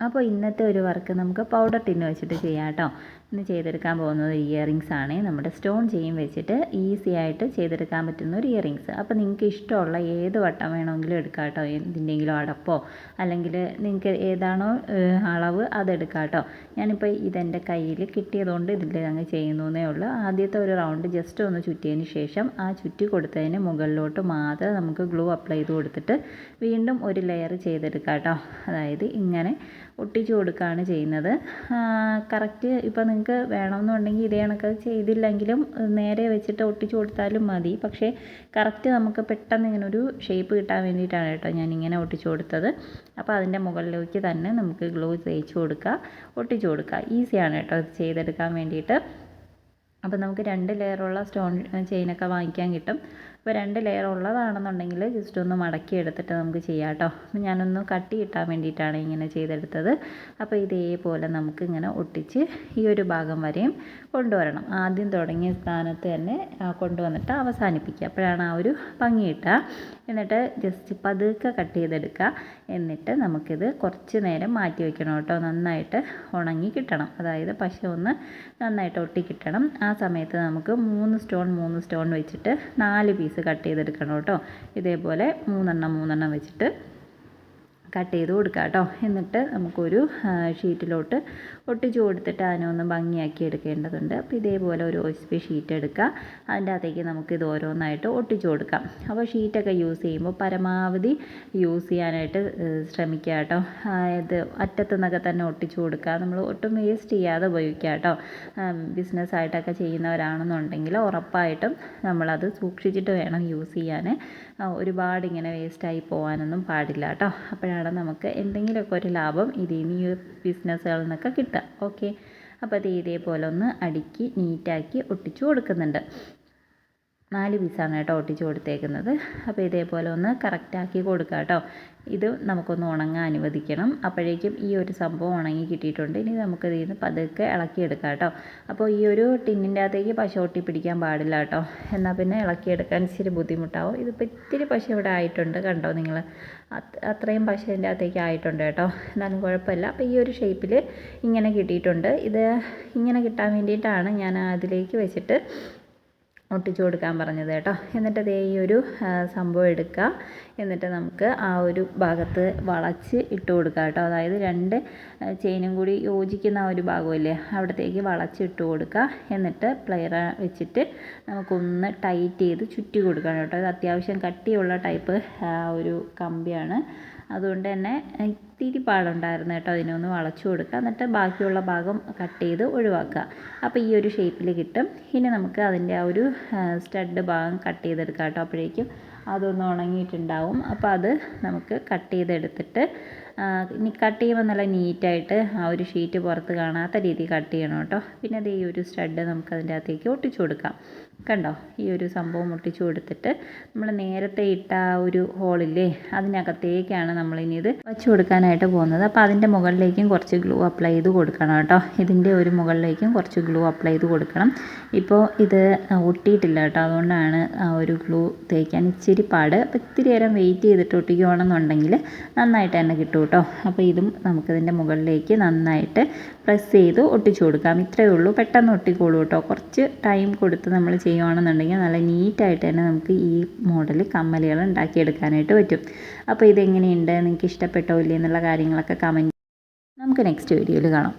അപ്പോൾ ഇന്നത്തെ ഒരു വർക്ക് നമുക്ക് പൗഡർ ടിന്ന് വെച്ചിട്ട് ചെയ്യാം കേട്ടോ. ഇന്ന് ചെയ്തെടുക്കാൻ പോകുന്നത് ഇയറിങ്സ് ആണ്. നമ്മുടെ സ്റ്റോൺ ചെയിൻ വെച്ചിട്ട് ഈസി ആയിട്ട് ചെയ്തെടുക്കാൻ പറ്റുന്ന ഒരു ഇയറിങ്സ്. അപ്പോൾ നിങ്ങൾക്ക് ഇഷ്ടമുള്ള ഏത് വട്ടം വേണമെങ്കിലും എടുക്കാം കേട്ടോ. എന്തിൻ്റെങ്കിലും അടപ്പോ അല്ലെങ്കിൽ നിങ്ങൾക്ക് ഏതാണോ അളവ് അതെടുക്കാം കേട്ടോ. ഞാനിപ്പോൾ ഇതെൻ്റെ കയ്യിൽ കിട്ടിയതുകൊണ്ട് ഇതിൽ അങ്ങ് ചെയ്യുന്നേ ഉള്ളൂ. ആദ്യത്തെ ഒരു റൗണ്ട് ജസ്റ്റ് ഒന്ന് ചുറ്റിയതിന് ശേഷം ആ ചുറ്റി കൊടുത്തതിന് മുകളിലോട്ട് മാത്രം നമുക്ക് ഗ്ലൂ അപ്ലൈ ചെയ്ത് കൊടുത്തിട്ട് വീണ്ടും ഒരു ലെയർ ചെയ്തെടുക്കാം കേട്ടോ. അതായത് ഇങ്ങനെ ഒട്ടിച്ചു കൊടുക്കുകയാണ് ചെയ്യുന്നത്. കറക്റ്റ് ഇപ്പോൾ നിങ്ങൾക്ക് വേണമെന്നുണ്ടെങ്കിൽ ഇതേ കണക്ക് ചെയ്തില്ലെങ്കിലും നേരെ വെച്ചിട്ട് ഒട്ടിച്ചു കൊടുത്താലും മതി. പക്ഷേ കറക്റ്റ് നമുക്ക് പെട്ടെന്ന് ഇങ്ങനെ ഒരു ഷേപ്പ് കിട്ടാൻ വേണ്ടിയിട്ടാണ് കേട്ടോ ഞാനിങ്ങനെ ഒട്ടിച്ചു കൊടുത്തത്. അപ്പോൾ അതിൻ്റെ മുകളിലേക്ക് തന്നെ നമുക്ക് ഗ്ലൂ തേച്ച് കൊടുക്കുക, ഒട്ടിച്ചു കൊടുക്കുക. ഈസിയാണ് കേട്ടോ ഇത് ചെയ്തെടുക്കാൻ വേണ്ടിയിട്ട്. അപ്പോൾ നമുക്ക് 2 ലെയറുള്ള സ്റ്റോൺ ചെയിനൊക്കെ വാങ്ങിക്കാൻ കിട്ടും. അപ്പോൾ 2 ലെയർ ഉള്ളതാണെന്നുണ്ടെങ്കിൽ ജസ്റ്റ് ഒന്ന് മടക്കി എടുത്തിട്ട് നമുക്ക് ചെയ്യാം കേട്ടോ. അപ്പോൾ ഞാനൊന്ന് കട്ടി കിട്ടാൻ വേണ്ടിയിട്ടാണ് ഇങ്ങനെ ചെയ്തെടുത്തത്. അപ്പോൾ ഇതേപോലെ നമുക്ക് ഇങ്ങനെ ഒട്ടിച്ച് ഈ ഒരു ഭാഗം വരെയും കൊണ്ടുവരണം. ആദ്യം തുടങ്ങിയ സ്ഥാനത്ത് തന്നെ കൊണ്ടുവന്നിട്ട് അവസാനിപ്പിക്കുക. അപ്പോഴാണ് ആ ഒരു ഭംഗി കിട്ടുക. എന്നിട്ട് ജസ്റ്റ് പതുക്കെ കട്ട് ചെയ്തെടുക്കുക. എന്നിട്ട് നമുക്കിത് കുറച്ച് നേരം മാറ്റി വയ്ക്കണം കേട്ടോ. നന്നായിട്ട് ഉണങ്ങി കിട്ടണം. അതായത് പശ ഒന്ന് നന്നായിട്ട് ഒട്ടി കിട്ടണം. ആ സമയത്ത് നമുക്ക് 3 സ്റ്റോൺ വെച്ചിട്ട് 4 പീസ് കട്ട് ചെയ്തെടുക്കണം കേട്ടോ. ഇതേപോലെ 3 വെച്ചിട്ട് കട്ട് ചെയ്ത് കൊടുക്കുക കേട്ടോ. എന്നിട്ട് നമുക്കൊരു ഷീറ്റിലോട്ട് ഒട്ടിച്ചു കൊടുത്തിട്ട് അതിനൊന്ന് ഭംഗിയാക്കി എടുക്കേണ്ടതുണ്ട്. അപ്പോൾ ഇതേപോലെ ഒരു OSB ഷീറ്റ് എടുക്കുക. അതിൻ്റെ അകത്തേക്ക് നമുക്കിത് ഓരോന്നായിട്ട് ഒട്ടിച്ചു കൊടുക്കാം. അപ്പോൾ ഷീറ്റൊക്കെ യൂസ് ചെയ്യുമ്പോൾ പരമാവധി യൂസ് ചെയ്യാനായിട്ട് ശ്രമിക്കുക കേട്ടോ. ഇത് അറ്റത്തു നിന്നൊക്കെ തന്നെ ഒട്ടിച്ചു കൊടുക്കുക. നമ്മൾ ഒട്ടും വേസ്റ്റ് ചെയ്യാതെ ഉപയോഗിക്കുക കേട്ടോ. ബിസിനസ്സായിട്ടൊക്കെ ചെയ്യുന്നവരാണെന്നുണ്ടെങ്കിൽ ഉറപ്പായിട്ടും നമ്മളത് സൂക്ഷിച്ചിട്ട് വേണം യൂസ് ചെയ്യാൻ. ഒരുപാട് ഇങ്ങനെ വേസ്റ്റായി പോകാനൊന്നും പാടില്ല കേട്ടോ. അപ്പോഴാണ് നമുക്ക് എന്തെങ്കിലുമൊക്കെ ഒരു ലാഭം ഇതിൽ നിന്ന് ഈ ബിസിനസ്സുകളിൽ നിന്നൊക്കെ കിട്ടുക. ഓക്കെ, അപ്പോൾ അത് ഇതേപോലെ ഒന്ന് അടുക്കി നീറ്റാക്കി ഒട്ടിച്ചു കൊടുക്കുന്നുണ്ട്. 4 പീസാണ് കേട്ടോ ഒട്ടിച്ച് കൊടുത്തേക്കുന്നത്. അപ്പോൾ ഇതേപോലെ ഒന്ന് കറക്റ്റാക്കി കൊടുക്കുക കേട്ടോ. ഇത് നമുക്കൊന്ന് ഉണങ്ങാൻ അനുവദിക്കണം. അപ്പോഴേക്കും ഈ ഒരു സംഭവം ഉണങ്ങി കിട്ടിയിട്ടുണ്ട്. ഇനി നമുക്ക് ഇതിൽ നിന്ന് പതുക്കെ ഇളക്കിയെടുക്കാം കേട്ടോ. അപ്പോൾ ഈ ഒരു ടിന്നിൻ്റെ അകത്തേക്ക് പശ ഒട്ടി പിടിക്കാൻ പാടില്ല കേട്ടോ. എന്നാൽ പിന്നെ ഇളക്കിയെടുക്കാൻ ഇച്ചിരി ബുദ്ധിമുട്ടാവും. ഇതിപ്പോൾ ഇത്തിരി പശ ഇവിടെ ആയിട്ടുണ്ട് കണ്ടോ നിങ്ങൾ. അത്രയും പശ ഇതിൻ്റെ അകത്തേക്ക് ആയിട്ടുണ്ട് കേട്ടോ. എന്നാലും കുഴപ്പമില്ല. അപ്പോൾ ഈ ഒരു ഷേപ്പിൽ ഇങ്ങനെ കിട്ടിയിട്ടുണ്ട്. ഇത് ഇങ്ങനെ കിട്ടാൻ വേണ്ടിയിട്ടാണ് ഞാൻ അതിലേക്ക് വെച്ചിട്ട് ഒട്ടിച്ചു കൊടുക്കാൻ പറഞ്ഞത് കേട്ടോ. എന്നിട്ട് ദേ ഈ ഒരു സംഭവം എടുക്കുക. എന്നിട്ട് നമുക്ക് ആ ഒരു ഭാഗത്ത് വളച്ച് ഇട്ട് കൊടുക്കുക കേട്ടോ. അതായത് 2 ചെയിനും കൂടി യോജിക്കുന്ന ആ ഒരു ഭാഗമില്ലേ അവിടത്തേക്ക് വളച്ച് ഇട്ട് കൊടുക്കുക. എന്നിട്ട് പ്ലെയർ വെച്ചിട്ട് നമുക്കൊന്ന് ടൈറ്റ് ചെയ്ത് ചുറ്റി കൊടുക്കണം കേട്ടോ. ഇത് അത്യാവശ്യം കട്ടിയുള്ള ടൈപ്പ് ഒരു കമ്പിയാണ്. അതുകൊണ്ട് തന്നെ ഇത്തിരി പാടുണ്ടായിരുന്നു കേട്ടോ. അതിനൊന്ന് വളച്ചു കൊടുക്കുക. എന്നിട്ട് ബാക്കിയുള്ള ഭാഗം കട്ട് ചെയ്ത് ഒഴിവാക്കുക. അപ്പോൾ ഈ ഒരു ഷേപ്പിൽ കിട്ടും. ഇനി നമുക്ക് അതിൻ്റെ ആ ഒരു സ്റ്റഡ് ഭാഗം കട്ട് ചെയ്തെടുക്കാം കേട്ടോ. അപ്പോഴേക്കും അതൊന്ന് ഉണങ്ങിയിട്ടുണ്ടാവും. അപ്പോൾ അത് നമുക്ക് കട്ട് ചെയ്തെടുത്തിട്ട് ഇനി കട്ട് ചെയ്യുമ്പോൾ നല്ല നീറ്റായിട്ട് ആ ഒരു ഷീറ്റ് പുറത്ത് കാണാത്ത രീതിയിൽ കട്ട് ചെയ്യണം കേട്ടോ. പിന്നെ അത് ഈ ഒരു സ്റ്റഡ് നമുക്ക് അതിൻ്റെ അകത്തേക്ക് ഒട്ടിച്ചു കൊടുക്കാം. കണ്ടോ, ഈ ഒരു സംഭവം ഒട്ടിച്ചു കൊടുത്തിട്ട് നമ്മൾ നേരത്തെ ഇട്ട ആ ഒരു ഹോളില്ലേ അതിനകത്തേക്കാണ് നമ്മളിനി ഇത് വച്ച് കൊടുക്കാനായിട്ട് പോകുന്നത്. അപ്പോൾ അതിൻ്റെ മുകളിലേക്കും കുറച്ച് ഗ്ലൂ അപ്ലൈ ചെയ്ത് കൊടുക്കണം കേട്ടോ. ഇതിൻ്റെ ഒരു മുകളിലേക്കും കുറച്ച് ഗ്ലൂ അപ്ലൈ ചെയ്ത് കൊടുക്കണം. ഇപ്പോൾ ഇത് ഒട്ടിയിട്ടില്ല കേട്ടോ. അതുകൊണ്ടാണ് ആ ഒരു ഗ്ലൂ തേക്കാൻ ഇച്ചിരി പാട്. അപ്പോൾ ഇത്തിരി നേരം വെയിറ്റ് ചെയ്തിട്ട് ഒട്ടിക്കുകയാണെന്നുണ്ടെങ്കിൽ നന്നായിട്ട് തന്നെ കിട്ടും കേട്ടോ. അപ്പോൾ ഇതും നമുക്കിതിൻ്റെ മുകളിലേക്ക് നന്നായിട്ട് പ്രസ് ചെയ്ത് ഒട്ടിച്ചു കൊടുക്കാം. ഇത്രയേ ഉള്ളൂ. പെട്ടെന്ന് ഒട്ടിക്കോളൂ കേട്ടോ. കുറച്ച് ടൈം കൊടുത്ത് നമ്മൾ ചെയ്യുകയാണെന്നുണ്ടെങ്കിൽ നല്ല നീറ്റായിട്ട് തന്നെ നമുക്ക് ഈ മോഡൽ കമ്മലുകൾ ഉണ്ടാക്കിയെടുക്കാനായിട്ട് പറ്റും. അപ്പോൾ ഇതെങ്ങനെയുണ്ട്, നിങ്ങൾക്ക് ഇഷ്ടപ്പെട്ടോ ഇല്ലേ എന്നുള്ള കാര്യങ്ങളൊക്കെ കമൻറ്റ്. നമുക്ക് നെക്സ്റ്റ് വീഡിയോയിൽ കാണാം.